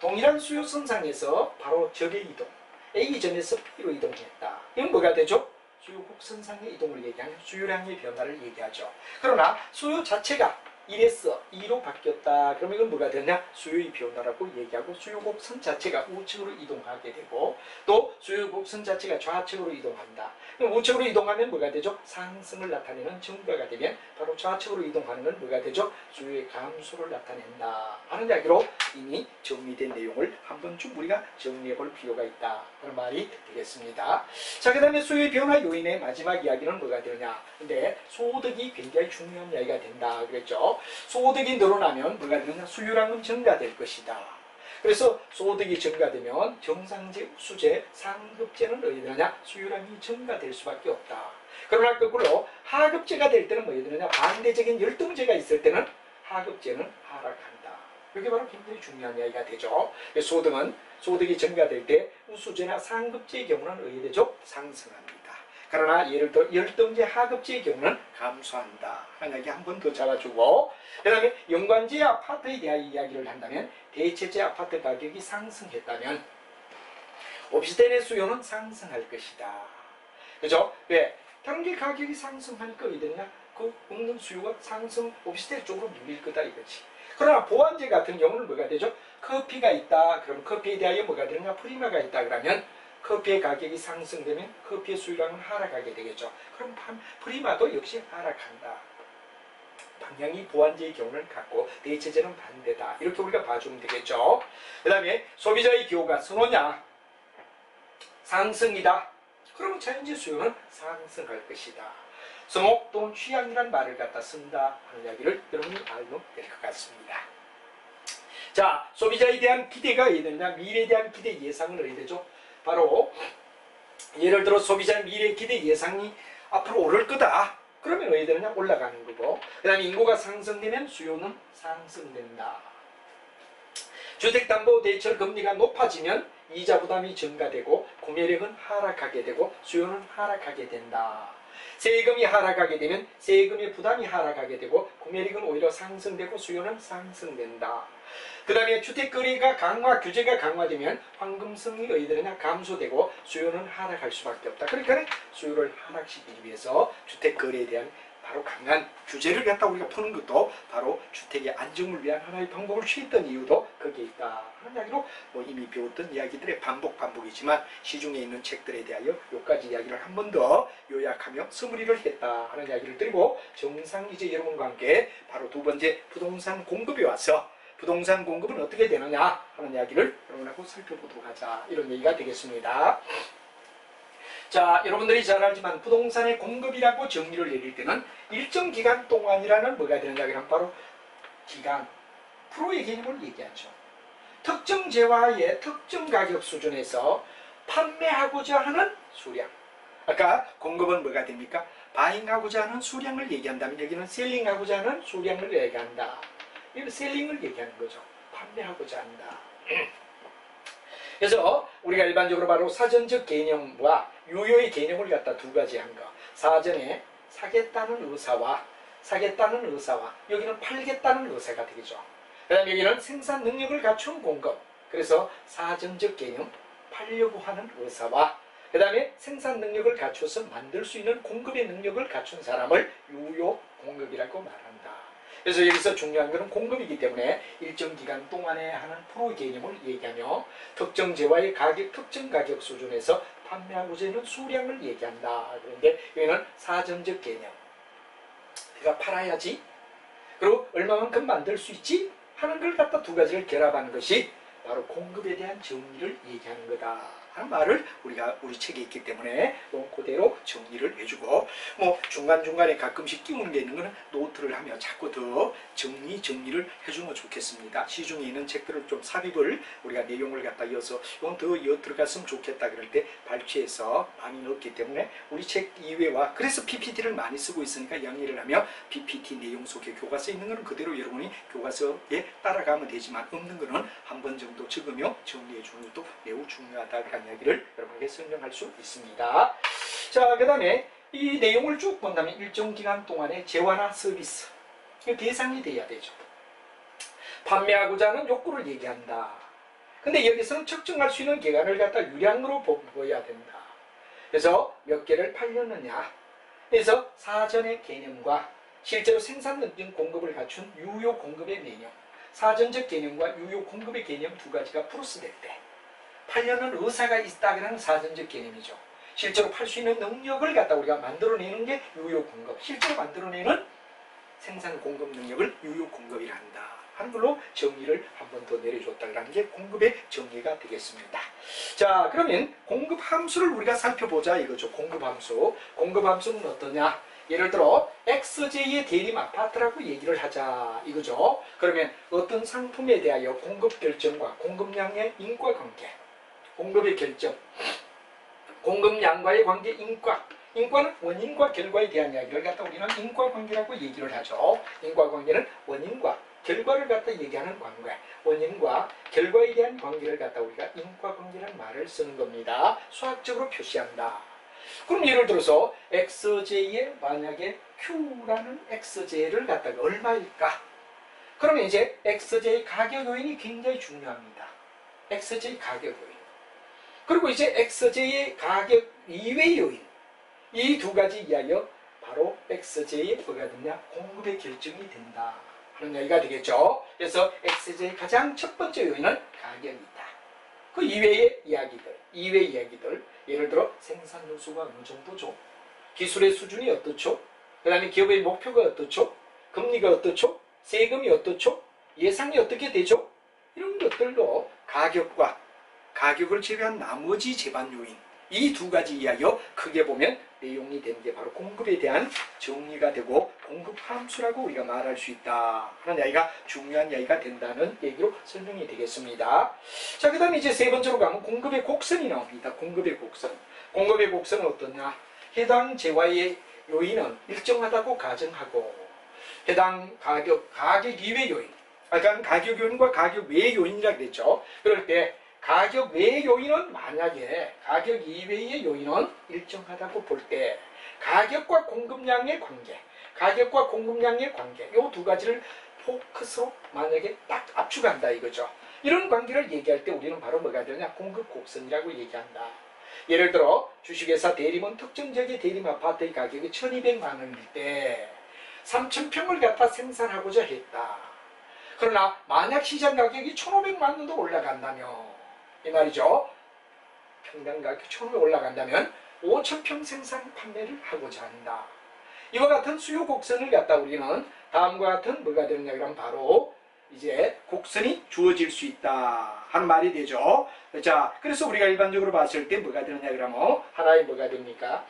동일한 수요선상에서 바로 적의 이동 A점에서 B로 이동했다. 이건 뭐가 되죠? 수요 곡선상의 이동을 얘기하는 수요량의 변화를 얘기하죠. 그러나 수요 자체가 1에서 2로 바뀌었다. 그러면 이건 뭐가 되냐? 수요의 변화라고 얘기하고 수요 곡선 자체가 우측으로 이동하게 되고 또 수요 곡선 자체가 좌측으로 이동한다. 그럼 우측으로 이동하면 뭐가 되죠? 상승을 나타내는 증가가 되면 바로 좌측으로 이동하는 건 뭐가 되죠? 수요의 감소를 나타낸다 하는 이야기로 이미 정리된 내용을 한번 쭉 우리가 정리해 볼 필요가 있다. 그런 말이 되겠습니다. 자, 그 다음에 수요의 변화 요인의 마지막 이야기는 뭐가 되느냐? 근데 소득이 굉장히 중요한 이야기가 된다 그랬죠. 소득이 늘어나면 뭐가 되느냐? 수요량은 증가될 것이다. 그래서 소득이 증가되면 정상재, 우수재, 상급재는 어디 되느냐? 수요량이 증가될 수밖에 없다. 그러나 거꾸로 하급재가 될 때는 뭐가 되느냐? 반대적인 열등재가 있을 때는 하급재는 하락한다. 이게 바로 굉장히 중요한 이야기가 되죠. 소득이 증가될 때 우수재나 상급재의 경우는 어디 되죠? 상승합니다. 그러나 예를 들어 열등재, 하급재의 경우는 감소한다 하는 이야기 한 번 더 잡아주고 그 다음에 연관재 아파트에 대한 이야기를 한다면 대체재 아파트 가격이 상승했다면 오피스텔의 수요는 상승할 것이다. 그죠? 왜? 다른 게 가격이 상승하니까 어디 되느냐? 그 없는 수요가 상승 오피스텔 쪽으로 밀릴 거다 이거지. 그러나 보안재 같은 경우는 뭐가 되죠? 커피가 있다. 그럼 커피에 대하여 뭐가 되느냐? 프리마가 있다. 그러면 커피의 가격이 상승되면 커피의 수요량은 하락하게 되겠죠. 그럼 프리마도 역시 하락한다. 방향이 보안재의 경우는 같고 대체재는 반대다. 이렇게 우리가 봐주면 되겠죠. 그 다음에 소비자의 기호가 선호냐? 상승이다. 그러면 자연재 수요는 상승할 것이다. 선호 또는 취향이란 말을 갖다 쓴다 하는 이야기를 여러분이 알면 될 것 같습니다. 자, 소비자에 대한 기대가 어디 되느냐? 미래에 대한 기대 예상은 어디 되죠? 바로 예를 들어 소비자의 미래 기대 예상이 앞으로 오를 거다. 그러면 어디 되느냐? 올라가는 거고 그 다음에 인구가 상승되면 수요는 상승된다. 주택담보대출 금리가 높아지면 이자 부담이 증가되고 구매력은 하락하게 되고 수요는 하락하게 된다. 세금이 하락하게 되면 세금의 부담이 하락하게 되고 구매력은 오히려 상승되고 수요는 상승된다. 그 다음에 주택거래가 규제가 강화되면 황금성이 어디 되느냐? 감소되고 수요는 하락할 수밖에 없다. 그러니까 수요를 하락시키기 위해서 주택거래에 대한 바로 강한 규제를 갖다 우리가 푸는 것도 바로 주택의 안정을 위한 하나의 방법을 취했던 이유도 거기에 있다 하는 이야기로 이미 배웠던 이야기들의 반복이지만 시중에 있는 책들에 대하여 요까지 이야기를 한 번 더 요약하며 서무리를 했다 하는 이야기를 드리고 정상 이제 여러분과 함께 바로 두 번째 부동산 공급에 와서 부동산 공급은 어떻게 되느냐 하는 이야기를 여러분하고 살펴보도록 하자 이런 얘기가 되겠습니다. 자, 여러분들이 잘 알지만 부동산의 공급이라고 정의를 내릴 때는 일정 기간 동안이라는 뭐가 되느냐 그러면 바로 기간, 프로의 개념을 얘기하죠. 특정 재화의 특정 가격 수준에서 판매하고자 하는 수량. 아까 공급은 뭐가 됩니까? 바잉하고자 하는 수량을 얘기한다면 여기는 셀링하고자 하는 수량을 얘기한다. 이건 셀링을 얘기하는 거죠. 판매하고자 한다. 그래서 우리가 일반적으로 바로 사전적 개념과 유효의 개념을 갖다 두 가지 한 거. 사전에 사겠다는 의사와 여기는 팔겠다는 의사가 되겠죠. 그 다음에 여기는 생산 능력을 갖춘 공급. 그래서 사전적 개념, 팔려고 하는 의사와 그 다음에 생산 능력을 갖춰서 만들 수 있는 공급의 능력을 갖춘 사람을 유효 공급이라고 말한다. 그래서 여기서 중요한 것은 공급이기 때문에 일정 기간 동안에 하는 프로 개념을 얘기하며 특정 재화의 가격, 특정 가격 수준에서 판매하고자 하는 수량을 얘기한다. 그런데 여기는 사전적 개념. 내가 팔아야지. 그리고 얼마만큼 만들 수 있지? 하는 걸 갖다 두 가지를 결합하는 것이 바로 공급에 대한 정리를 얘기하는 거다 하는 말을 우리가 우리 책에 있기 때문에 그대로 정리를 해주고 중간중간에 가끔씩 끼우는 게 있는 거는 노트를 하며 자꾸 더 정리를 해주면 좋겠습니다. 시중에 있는 책들을 좀 삽입을 우리가 내용을 갖다 이어서 이건 더 이어 들어갔으면 좋겠다 그럴 때 발췌해서 많이 넣었기 때문에 우리 책 이외와 그래서 PPT를 많이 쓰고 있으니까 양해를 하며 PPT 내용 속에 교과서에 있는 거는 그대로 여러분이 교과서에 따라가면 되지만 없는 거는 한 번 정도 적으며 정리해 주는 것도 매우 중요하다 그런 이야기를 여러분에게 설명할 수 있습니다. 자, 그 다음에 이 내용을 쭉 본다면 일정 기간 동안의 재화나 서비스 대상이 돼야 되죠. 판매하고자 하는 욕구를 얘기한다. 근데 여기서는 측정할 수 있는 기간을 갖다 유량으로 보여야 된다. 그래서 몇 개를 팔렸느냐. 그래서 사전의 개념과 실제로 생산 능력 공급을 갖춘 유효 공급의 개념, 사전적 개념과 유효 공급의 개념 두 가지가 플러스될 때 팔려는 의사가 있다는 사전적 개념이죠. 실제로 팔 수 있는 능력을 갖다 우리가 만들어내는 게 유효 공급, 실제로 만들어내는 생산 공급 능력을 유효 공급이라 한다 하는 걸로 정의를 한 번 더 내려줬다는 게 공급의 정의가 되겠습니다. 자, 그러면 공급 함수를 우리가 살펴보자 이거죠. 공급 함수. 공급 함수는 어떠냐? 예를 들어 XJ의 대림 아파트라고 얘기를 하자 이거죠. 그러면 어떤 상품에 대하여 공급 결정과 공급량의 인과관계, 공급의 결정, 공급량과의 관계 인과, 인과는 원인과 결과에 대한 이야기를 갖다 우리는 인과관계라고 얘기를 하죠. 인과관계는 원인과 결과를 갖다 얘기하는 관계, 원인과 결과에 대한 관계를 갖다 우리가 인과관계라는 말을 쓰는 겁니다. 수학적으로 표시한다. 그럼 예를 들어서 XJ에 만약에 Q라는 XJ를 갖다가 얼마일까? 그러면 이제 XJ 가격 요인이 굉장히 중요합니다. XJ 가격 요인. 그리고 이제 XJ의 가격 이외 요인. 이 두 가지 이야기요. 바로 XJ의 뭐가 되냐? 공급의 결정이 된다 하는 이야기가 되겠죠. 그래서 XJ의 가장 첫 번째 요인은 가격이다. 그 이외의 이야기들, 예를 들어 생산 요소가 어느 정도죠? 기술의 수준이 어떻죠? 그 다음에 기업의 목표가 어떻죠? 금리가 어떻죠? 세금이 어떻죠? 예상이 어떻게 되죠? 이런 것들도 가격을 제외한 나머지 제반 요인, 이 두 가지 이야기요. 크게 보면 내용이 되는 게 바로 공급에 대한 정의가 되고 공급 함수라고 우리가 말할 수 있다 하는 이야기가 중요한 이야기가 된다는 얘기로 설명이 되겠습니다. 자, 그 다음에 이제 세 번째로 가면 공급의 곡선이 나옵니다. 공급의 곡선. 공급의 곡선은 어떠냐? 해당 재화의 요인은 일정하다고 가정하고 해당 가격 이외 요인, 아까 가격 요인과 가격 외 요인이라고 그랬죠. 그럴 때 가격 외의 요인은 만약에 가격 이외의 요인은 일정하다고 볼 때 가격과 공급량의 관계, 이 두 가지를 포커스로 만약에 딱 압축한다 이거죠. 이런 관계를 얘기할 때 우리는 바로 뭐가 되냐? 공급 곡선이라고 얘기한다. 예를 들어 주식회사 대림은 특정 지역의 대림 아파트의 가격이 1200만 원일 때 3000평을 갖다 생산하고자 했다. 그러나 만약 시장 가격이 1500만 원도 올라간다면 이 말이죠. 평당 가격 1500 올라간다면 5000평 생산 판매를 하고자 한다. 이와 같은 수요 곡선을 갖다 우리는 다음과 같은 뭐가 되느냐 그러면 바로 이제 곡선이 주어질 수 있다 하는 말이 되죠. 자, 그래서 우리가 일반적으로 봤을 때 뭐가 되느냐 그러면 하나의 뭐가 됩니까?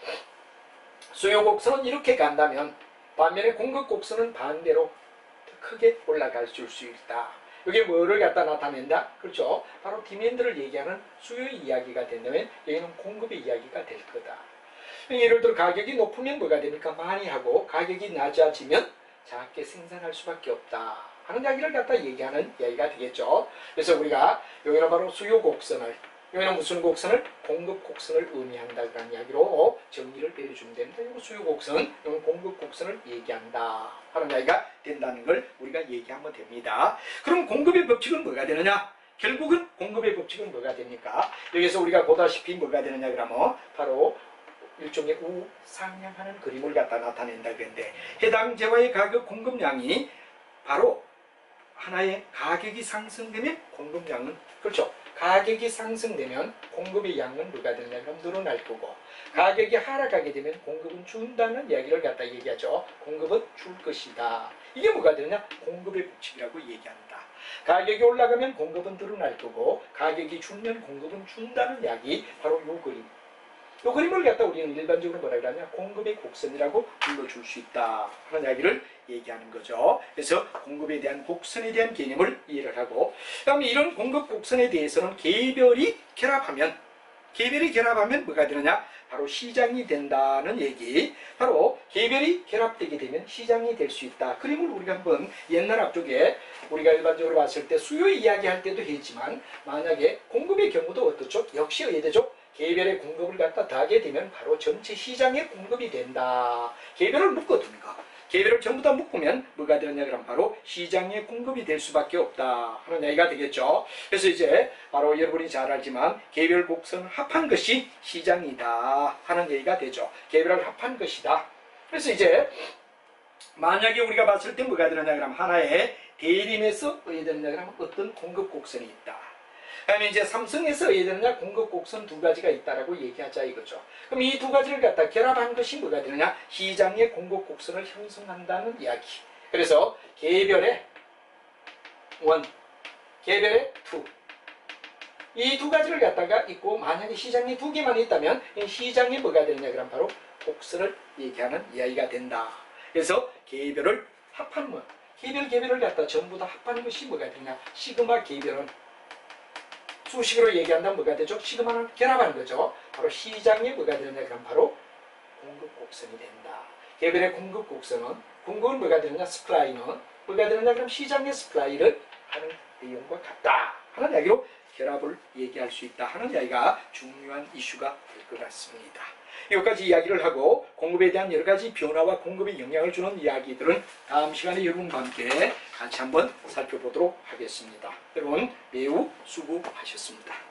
수요 곡선은 이렇게 간다면 반면에 공급 곡선은 반대로 크게 올라갈 수 있다. 이게 뭐를 갖다 나타낸다? 그렇죠. 바로 디맨드를 얘기하는 수요의 이야기가 된다면 여기는 공급의 이야기가 될 거다. 예를 들어 가격이 높으면 뭐가 됩니까? 많이 하고 가격이 낮아지면 작게 생산할 수밖에 없다 하는 이야기를 갖다 얘기하는 이야기가 되겠죠. 그래서 우리가 여기는 바로 수요 곡선을, 여기는 무슨 곡선을? 공급 곡선을 의미한다는 이야기로 정리를 내려주면 됩니다. 이거 수요 곡선, 이건 공급 곡선을 얘기한다 하는 이야기가 된다는 걸 우리가 얘기하면 됩니다. 그럼 공급의 법칙은 뭐가 되느냐? 결국은 공급의 법칙은 뭐가 됩니까? 여기서 우리가 보다시피 뭐가 되느냐 그러면 바로 일종의 우상향하는 그림을 갖다 나타낸다 그랬는데 해당 재화의 가격 공급량이 바로 하나의 가격이 상승되면 공급량은 그렇죠. 가격이 상승되면 공급의 양은 뭐가 되느냐 그럼 늘어날 거고 가격이 하락하게 되면 공급은 준다는 이야기를 갖다 얘기하죠. 공급은 줄 것이다. 이게 뭐가 되느냐? 공급의 법칙이라고 얘기한다. 가격이 올라가면 공급은 늘어날 거고 가격이 줄면 공급은 준다는 이야기, 바로 요 그림. 이 그림을 갖다 우리는 일반적으로 뭐라 그러냐? 공급의 곡선이라고 불러줄 수 있다 하는 이야기를 얘기하는 거죠. 그래서 공급에 대한 곡선에 대한 개념을 이해를 하고, 그 다음에 이런 공급 곡선에 대해서는 개별이 결합하면 뭐가 되느냐? 바로 시장이 된다는 얘기. 바로 개별이 결합되게 되면 시장이 될 수 있다. 그림을 우리가 한번 옛날 앞쪽에 우리가 일반적으로 봤을 때 수요 이야기할 때도 했지만 만약에 공급의 경우도 어떻죠? 역시 의대죠. 개별의 공급을 갖다 더하게 되면 바로 전체 시장의 공급이 된다. 개별을 묶어둡니다. 개별을 전부 다 묶으면 뭐가 되느냐 그러면 바로 시장의 공급이 될 수밖에 없다 하는 얘기가 되겠죠. 그래서 이제 바로 여러분이 잘 알지만 개별 곡선을 합한 것이 시장이다 하는 얘기가 되죠. 개별을 합한 것이다. 그래서 이제 만약에 우리가 봤을 때 뭐가 되느냐 그러면 하나의 대림에서 의되느냐 그러면 어떤 공급 곡선이 있다. 그다음에 이제 삼성에서 의되느냐 공급 곡선 두 가지가 있다라고 얘기하자 이거죠. 그럼 이 두 가지를 갖다 결합한 것이 뭐가 되느냐? 시장의 공급 곡선을 형성한다는 이야기. 그래서 개별의 1, 개별의 2. 이 두 가지를 갖다가 있고 만약에 시장이 두 개만 있다면 이 시장이 뭐가 되느냐 그러면 바로 곡선을 얘기하는 이야기가 된다. 그래서 개별을 합한 것, 개별을 갖다 전부 다 합하는 것이 뭐가 되냐? 시그마 개별은 수식으로 얘기한다면 뭐가 되죠? 시그마는 결합하는 거죠. 바로 시장이 뭐가 되느냐 그럼 바로 공급 곡선이 된다. 개별의 공급 곡선은 공급은 뭐가 되느냐? 스플라이는 뭐가 되느냐 그럼 시장의 스플라이를 하는 내용과 같다 하는 이야기로 결합을 얘기할 수 있다 하는 이야기가 중요한 이슈가 될 것 같습니다. 여기까지 이야기를 하고 공급에 대한 여러 가지 변화와 공급에 영향을 주는 이야기들은 다음 시간에 여러분과 함께 같이 한번 살펴보도록 하겠습니다. 여러분 매우 수고하셨습니다.